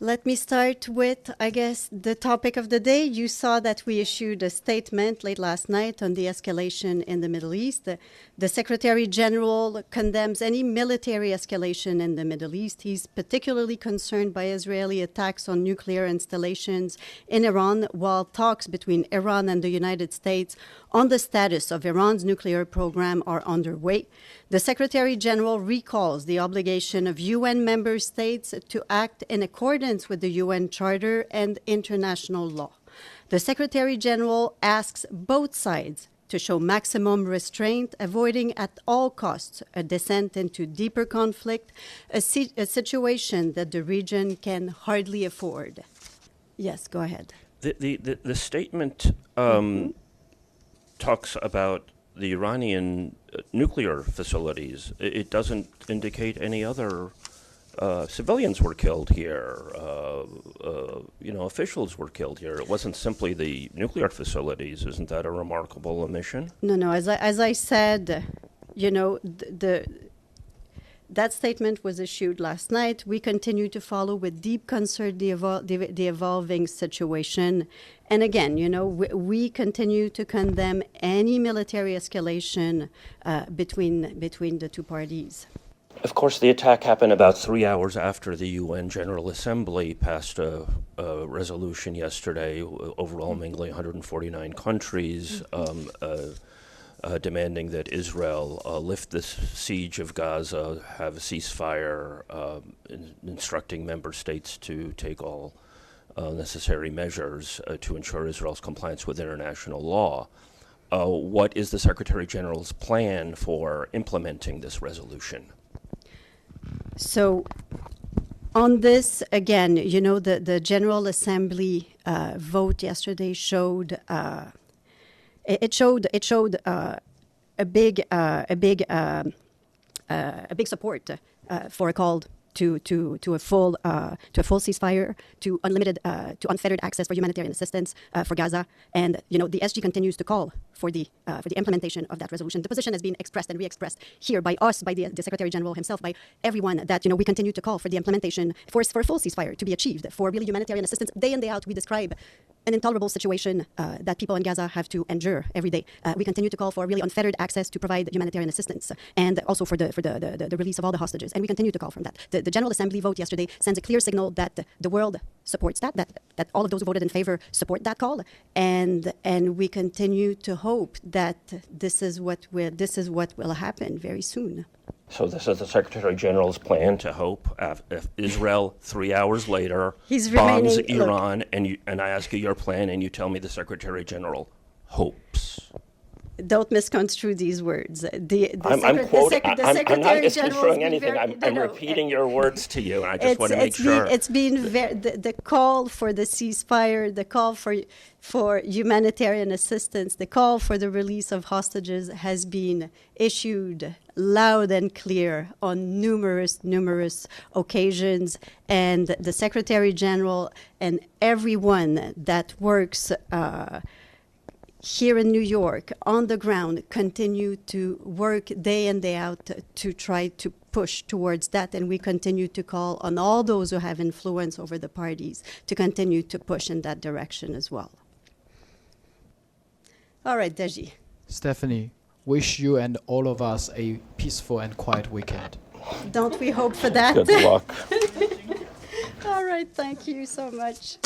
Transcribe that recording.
Let me start with, I guess, the topic of the day. You saw that we issued a statement late last night on the escalation in the Middle East. The Secretary-General condemns any military escalation in the Middle East. He's particularly concerned by Israeli attacks on nuclear installations in Iran, while talks between Iran and the United States on the status of Iran's nuclear program are underway. The Secretary-General recalls the obligation of UN member states to act in accordance with the UN Charter and international law. The Secretary-General asks both sides to show maximum restraint, avoiding at all costs a descent into deeper conflict, a situation that the region can hardly afford. Yes, go ahead. The statement talks about the Iranian nuclear facilities. It doesn't indicate any other civilians were killed here. Officials were killed here. It wasn't simply the nuclear facilities. Isn't that a remarkable omission? No. As I said, that statement was issued last night. We continue to follow with deep concern the evolving situation. And again, we continue to condemn any military escalation between the two parties. Of course, the attack happened about 3 hours after the UN General Assembly passed a resolution yesterday, overwhelmingly 149 countries, demanding that Israel lift the siege of Gaza, have a ceasefire, instructing member states to take all necessary measures to ensure Israel's compliance with international law. What is the Secretary General's plan for implementing this resolution? So on this, again, the General Assembly vote yesterday showed it showed a big support for a call to a full ceasefire, to unfettered access for humanitarian assistance for Gaza, and the SG continues to call for the implementation of that resolution. The position has been expressed and re-expressed here by us, by the Secretary General himself, by everyone, that we continue to call for the implementation for a full ceasefire to be achieved, for really humanitarian assistance. Day in, day out, we describe an intolerable situation that people in Gaza have to endure every day. We continue to call for really unfettered access to provide humanitarian assistance, and also for the release of all the hostages. And we continue to call from that. The General Assembly vote yesterday sends a clear signal that the world supports that all of those who voted in favor support that call, and we continue to hope that this is what will happen very soon. So this is the Secretary General's plan to hope if Israel 3 hours later bombs Iran, and I ask you your plan, and you tell me the Secretary General hopes. Don't misconstrue these words. I'm not misconstruing anything. I'm repeating your words to you, and I just want to make sure. It's been the call for the ceasefire, the call for humanitarian assistance, the call for the release of hostages has been issued loud and clear on numerous occasions, and the Secretary General and everyone that works here in New York, on the ground, continue to work day in, day out to try to push towards that. And we continue to call on all those who have influence over the parties to continue to push in that direction as well. All right, Deji. Stephanie, wish you and all of us a peaceful and quiet weekend. Don't we hope for that? Good luck. All right, thank you so much.